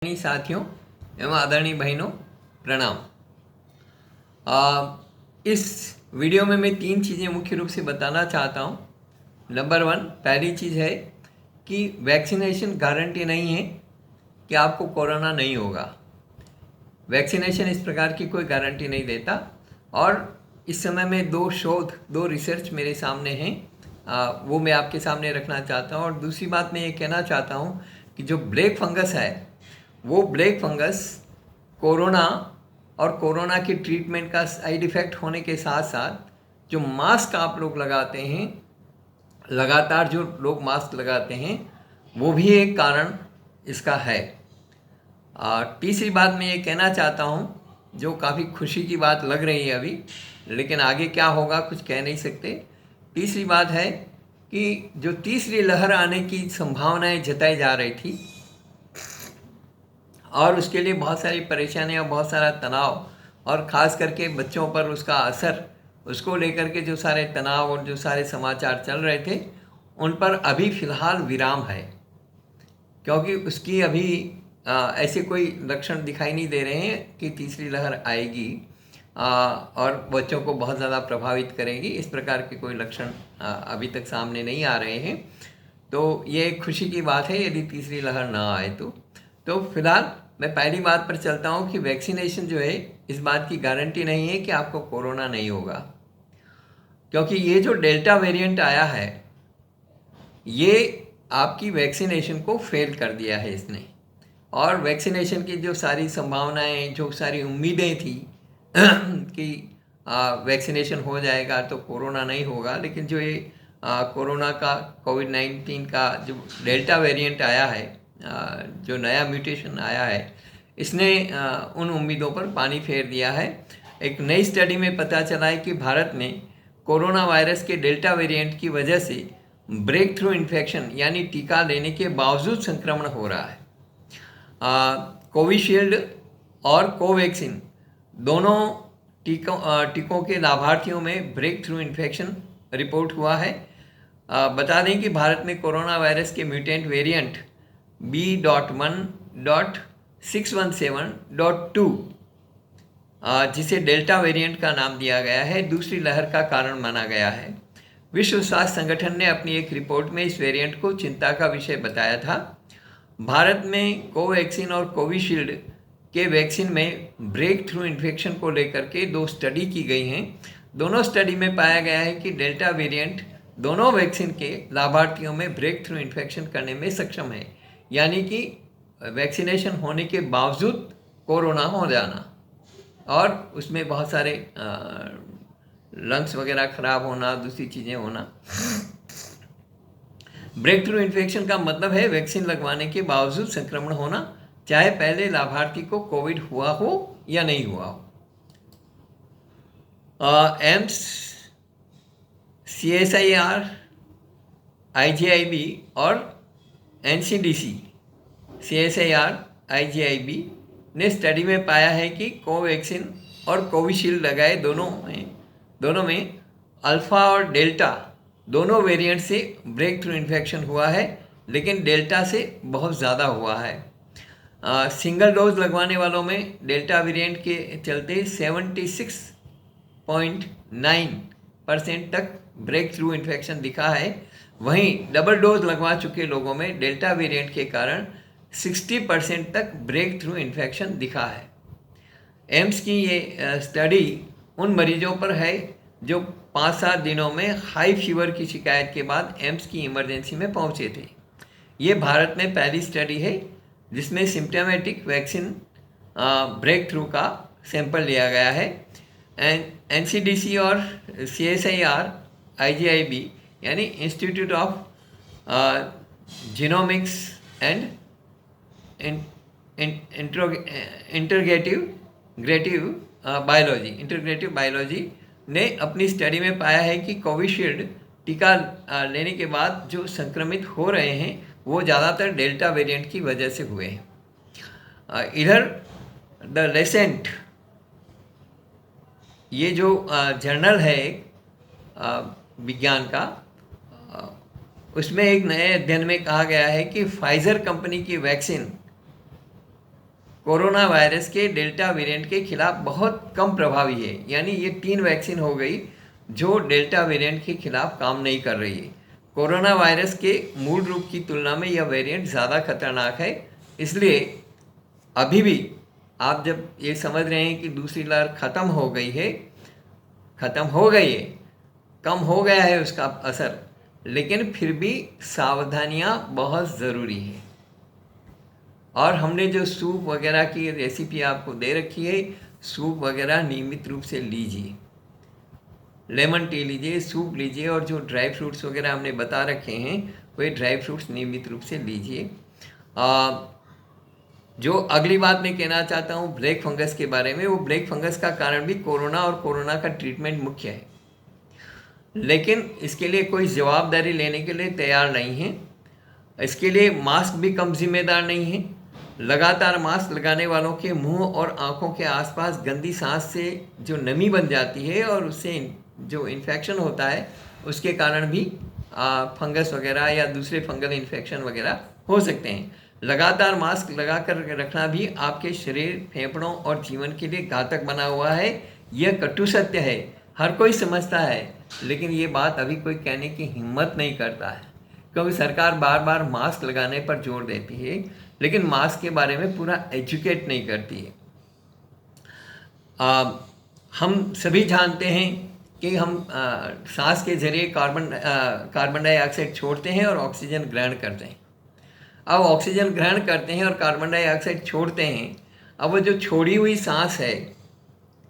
आदरणीय साथियों एवं आदरणीय बहनों, प्रणाम। इस वीडियो में मैं 3 चीज़ें मुख्य रूप से बताना चाहता हूँ। नंबर 1, पहली चीज़ है कि वैक्सीनेशन गारंटी नहीं है कि आपको कोरोना नहीं होगा। वैक्सीनेशन इस प्रकार की कोई गारंटी नहीं देता। और इस समय में 2 रिसर्च मेरे सामने हैं, वो मैं आपके सामने रखना चाहता हूँ। और दूसरी बात मैं ये कहना चाहता हूँ कि जो ब्लैक फंगस है, वो ब्लैक फंगस कोरोना और कोरोना की ट्रीटमेंट का साइड इफ़ेक्ट होने के साथ साथ जो मास्क आप लोग लगाते हैं, लगातार जो लोग मास्क लगाते हैं, वो भी एक कारण इसका है। तीसरी बात मैं ये कहना चाहता हूँ, जो काफ़ी खुशी की बात लग रही है अभी, लेकिन आगे क्या होगा कुछ कह नहीं सकते। तीसरी बात है कि जो तीसरी लहर आने की संभावनाएं जताई जा रही थी और उसके लिए बहुत सारी परेशानियां, बहुत सारा तनाव और ख़ास करके बच्चों पर उसका असर, उसको लेकर के जो सारे तनाव और जो सारे समाचार चल रहे थे, उन पर अभी फ़िलहाल विराम है। क्योंकि उसकी अभी ऐसे कोई लक्षण दिखाई नहीं दे रहे हैं कि तीसरी लहर आएगी और बच्चों को बहुत ज़्यादा प्रभावित करेगी। इस प्रकार के कोई लक्षण अभी तक सामने नहीं आ रहे हैं। तो ये एक खुशी की बात है यदि तीसरी लहर ना आए तो फिलहाल मैं पहली बात पर चलता हूँ कि वैक्सीनेशन जो है, इस बात की गारंटी नहीं है कि आपको कोरोना नहीं होगा। क्योंकि ये जो डेल्टा वेरिएंट आया है, ये आपकी वैक्सीनेशन को फेल कर दिया है इसने। और वैक्सीनेशन की जो सारी संभावनाएं, जो सारी उम्मीदें थी कि वैक्सीनेशन हो जाएगा तो कोरोना नहीं होगा, लेकिन जो ये कोरोना का, कोविड-19 का जो डेल्टा वेरिएंट आया है, जो नया म्यूटेशन आया है, इसने उन उम्मीदों पर पानी फेर दिया है। एक नई स्टडी में पता चला है कि भारत में कोरोना वायरस के डेल्टा वेरिएंट की वजह से ब्रेक थ्रू इन्फेक्शन यानी टीका लेने के बावजूद संक्रमण हो रहा है। कोविशील्ड और कोवैक्सीन दोनों टीकों के लाभार्थियों में ब्रेक थ्रू इन्फेक्शन रिपोर्ट हुआ है। बता दें कि भारत में कोरोना वायरस के म्यूटेंट वेरिएंट B.1.617.2 जिसे डेल्टा वेरिएंट का नाम दिया गया है, दूसरी लहर का कारण माना गया है। विश्व स्वास्थ्य संगठन ने अपनी एक रिपोर्ट में इस वेरिएंट को चिंता का विषय बताया था। भारत में कोवैक्सीन और कोविशील्ड के वैक्सीन में ब्रेक थ्रू इन्फेक्शन को लेकर के 2 स्टडी की गई हैं। दोनों स्टडी में पाया गया है कि डेल्टा वेरिएंट दोनों वैक्सीन के लाभार्थियों में ब्रेक थ्रू इन्फेक्शन करने में सक्षम है, यानी कि वैक्सीनेशन होने के बावजूद कोरोना हो जाना और उसमें बहुत सारे लंग्स वगैरह ख़राब होना, दूसरी चीज़ें होना। ब्रेक थ्रू इन्फेक्शन का मतलब है वैक्सीन लगवाने के बावजूद संक्रमण होना, चाहे पहले लाभार्थी को कोविड हुआ हो या नहीं हुआ हो। एम्स, CSIR, IGIB और NCDC, CSIR, IGIB ने स्टडी में पाया है कि कोवैक्सीन और कोविशील्ड लगाए दोनों में अल्फ़ा और डेल्टा दोनों वेरिएंट से ब्रेक थ्रू इन्फेक्शन हुआ है, लेकिन डेल्टा से बहुत ज़्यादा हुआ है। सिंगल डोज लगवाने वालों में डेल्टा वेरिएंट के चलते 76.9% तक ब्रेक थ्रू इन्फेक्शन दिखा है। वहीं डबल डोज लगवा चुके लोगों में डेल्टा वेरिएंट के कारण 60% तक ब्रेक थ्रू इन्फेक्शन दिखा है। एम्स की ये स्टडी उन मरीजों पर है जो 5-7 दिनों में हाई फीवर की शिकायत के बाद एम्स की इमरजेंसी में पहुंचे थे। ये भारत में पहली स्टडी है जिसमें सिम्प्टोमेटिक वैक्सीन ब्रेक थ्रू का सैंपल लिया गया है। NCDC और CSIR, IGIB यानी institute of genomics and integrative biology ने अपनी स्टडी में पाया है कि कोविशील्ड टीका लेने के बाद जो संक्रमित हो रहे हैं वो ज़्यादातर डेल्टा वेरिएंट की वजह से हुए हैं। इधर द लेसेंट, ये जो जर्नल है विज्ञान का, उसमें एक नए अध्ययन में कहा गया है कि फाइज़र कंपनी की वैक्सीन कोरोना वायरस के डेल्टा वेरिएंट के खिलाफ बहुत कम प्रभावी है। यानी ये 3 वैक्सीन हो गई जो डेल्टा वेरिएंट के खिलाफ काम नहीं कर रही है। कोरोना वायरस के मूल रूप की तुलना में यह वेरिएंट ज़्यादा खतरनाक है। इसलिए अभी भी आप जब ये समझ रहे हैं कि दूसरी लहर ख़त्म हो गई है, कम हो गया है उसका असर, लेकिन फिर भी सावधानियां बहुत ज़रूरी है। और हमने जो सूप वगैरह की रेसिपी आपको दे रखी है, सूप वगैरह नियमित रूप से लीजिए, लेमन टी लीजिए, सूप लीजिए, और जो ड्राई फ्रूट्स वगैरह हमने बता रखे हैं वही ड्राई फ्रूट्स नियमित रूप से लीजिए। जो अगली बात मैं कहना चाहता हूँ ब्लैक फंगस के बारे में, वो ब्लैक फंगस का कारण भी कोरोना और कोरोना का ट्रीटमेंट मुख्य है, लेकिन इसके लिए कोई जवाबदारी लेने के लिए तैयार नहीं है। इसके लिए मास्क भी कम जिम्मेदार नहीं है। लगातार मास्क लगाने वालों के मुंह और आंखों के आसपास गंदी सांस से जो नमी बन जाती है और उससे जो इन्फेक्शन होता है उसके कारण भी फंगस वगैरह या दूसरे फंगल इन्फेक्शन वगैरह हो सकते हैं। लगातार मास्क लगा कर रखना भी आपके शरीर, फेफड़ों और जीवन के लिए घातक बना हुआ है। यह कटु सत्य है, हर कोई समझता है, लेकिन ये बात अभी कोई कहने की हिम्मत नहीं करता है, क्योंकि सरकार बार बार मास्क लगाने पर जोर देती है, लेकिन मास्क के बारे में पूरा एजुकेट नहीं करती है। हम सभी जानते हैं कि हम सांस के जरिए कार्बन डाइऑक्साइड छोड़ते हैं और ऑक्सीजन ग्रहण करते हैं। अब ऑक्सीजन ग्रहण करते हैं और कार्बन डाइऑक्साइड छोड़ते हैं। अब वो जो छोड़ी हुई सांस है,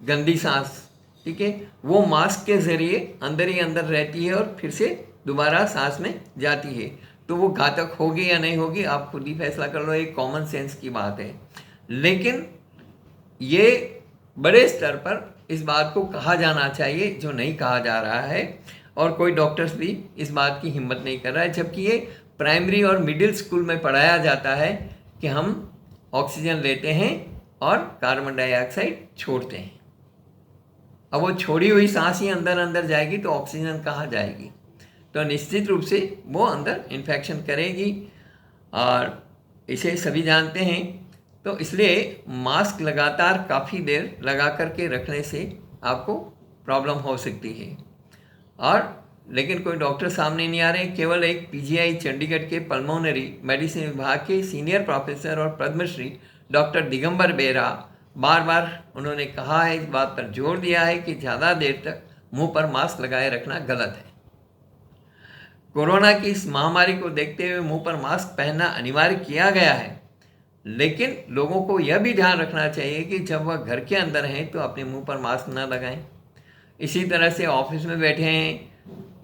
गंदी सांस, ठीक है, वो मास्क के ज़रिए अंदर ही अंदर रहती है और फिर से दोबारा सांस में जाती है। तो वो घातक होगी या नहीं होगी, आप खुद ही फैसला कर लो, एक कॉमन सेंस की बात है। लेकिन ये बड़े स्तर पर इस बात को कहा जाना चाहिए जो नहीं कहा जा रहा है, और कोई डॉक्टर्स भी इस बात की हिम्मत नहीं कर रहा है, जबकि ये प्राइमरी और मिडिल स्कूल में पढ़ाया जाता है कि हम ऑक्सीजन लेते हैं और कार्बन डाइऑक्साइड छोड़ते हैं। अब वो छोड़ी हुई सांस ही अंदर अंदर जाएगी तो ऑक्सीजन कहाँ जाएगी, तो निश्चित रूप से वो अंदर इन्फेक्शन करेगी, और इसे सभी जानते हैं। तो इसलिए मास्क लगातार काफ़ी देर लगा करके रखने से आपको प्रॉब्लम हो सकती है, और लेकिन कोई डॉक्टर सामने नहीं आ रहे। केवल एक पीजीआई चंडीगढ़ के पल्मोनरी मेडिसिन विभाग के सीनियर प्रोफेसर और पद्मश्री डॉक्टर दिगंबर बेरा बार बार उन्होंने कहा है, इस बात पर जोर दिया है कि ज़्यादा देर तक मुंह पर मास्क लगाए रखना गलत है। कोरोना की इस महामारी को देखते हुए मुंह पर मास्क पहनना अनिवार्य किया गया है, लेकिन लोगों को यह भी ध्यान रखना चाहिए कि जब वह घर के अंदर हैं तो अपने मुंह पर मास्क न लगाएं। इसी तरह से ऑफिस में बैठे हैं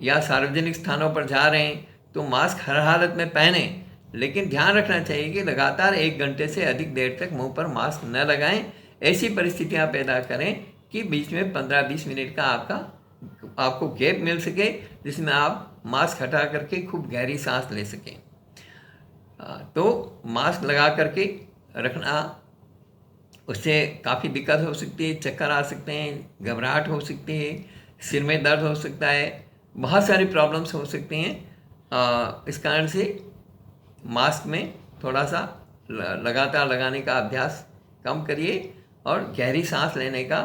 या सार्वजनिक स्थानों पर जा रहे हैं तो मास्क हर हालत में पहने, लेकिन ध्यान रखना चाहिए कि लगातार 1 घंटे से अधिक देर तक मुंह पर मास्क न लगाएं। ऐसी परिस्थितियां पैदा करें कि बीच में 15-20 मिनट का आपको गैप मिल सके, जिसमें आप मास्क हटा करके खूब गहरी सांस ले सकें। तो मास्क लगा करके रखना, उससे काफ़ी दिक्कत हो सकती है, चक्कर आ सकते हैं, घबराहट हो सकती है, सिर में दर्द हो सकता है, बहुत सारी प्रॉब्लम्स हो सकती हैं। इस कारण से मास्क में थोड़ा सा लगातार लगाने का अभ्यास कम करिए, और गहरी सांस लेने का,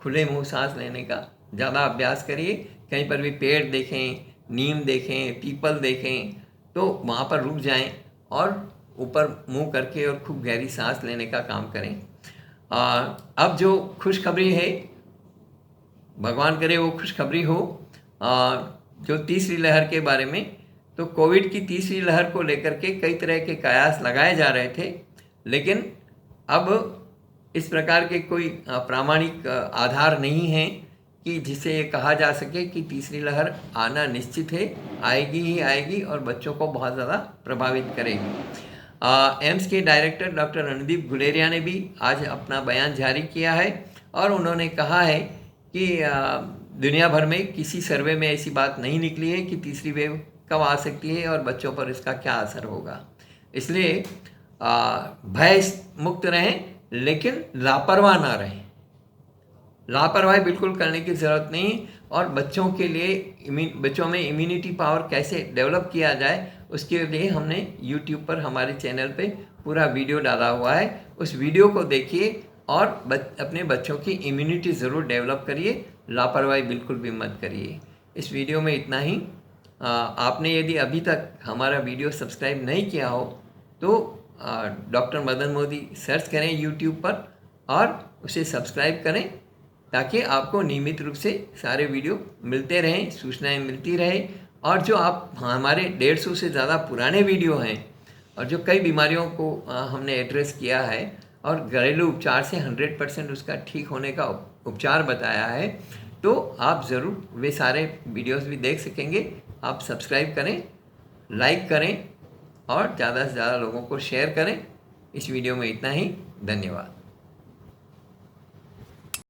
खुले मुंह सांस लेने का ज़्यादा अभ्यास करिए। कहीं पर भी पेड़ देखें, नीम देखें, पीपल देखें तो वहाँ पर रुक जाएं और ऊपर मुंह करके और खूब गहरी सांस लेने का काम करें। अब जो खुशखबरी है, भगवान करे वो खुशखबरी हो, जो तीसरी लहर के बारे में, तो कोविड की तीसरी लहर को लेकर के कई तरह के कयास लगाए जा रहे थे, लेकिन अब इस प्रकार के कोई प्रामाणिक आधार नहीं है कि जिससे ये कहा जा सके कि तीसरी लहर आना निश्चित है, आएगी ही आएगी और बच्चों को बहुत ज़्यादा प्रभावित करेगी। एम्स के डायरेक्टर डॉक्टर रणदीप गुलेरिया ने भी आज अपना बयान जारी किया है, और उन्होंने कहा है कि दुनिया भर में किसी सर्वे में ऐसी बात नहीं निकली है कि तीसरी वेव कब आ सकती है और बच्चों पर इसका क्या असर होगा। इसलिए भय मुक्त रहें, लेकिन लापरवाह ना रहें। लापरवाही बिल्कुल करने की ज़रूरत नहीं, और बच्चों के लिए बच्चों में इम्यूनिटी पावर कैसे डेवलप किया जाए उसके लिए हमने YouTube पर हमारे चैनल पे पूरा वीडियो डाला हुआ है, उस वीडियो को देखिए और अपने बच्चों की इम्यूनिटी ज़रूर डेवलप करिए, लापरवाही बिल्कुल भी मत करिए। इस वीडियो में इतना ही। आपने यदि अभी तक हमारा वीडियो सब्सक्राइब नहीं किया हो तो डॉक्टर मदन मोदी सर्च करें यूट्यूब पर और उसे सब्सक्राइब करें, ताकि आपको नियमित रूप से सारे वीडियो मिलते रहें, सूचनाएं मिलती रहें। और जो आप हमारे 150 से ज़्यादा पुराने वीडियो हैं और जो कई बीमारियों को हमने एड्रेस किया है और घरेलू उपचार से 100% उसका ठीक होने का उपचार बताया है, तो आप ज़रूर वे सारे वीडियोस भी देख सकेंगे। आप सब्सक्राइब करें, लाइक करें और ज़्यादा से ज़्यादा लोगों को शेयर करें। इस वीडियो में इतना ही। धन्यवाद।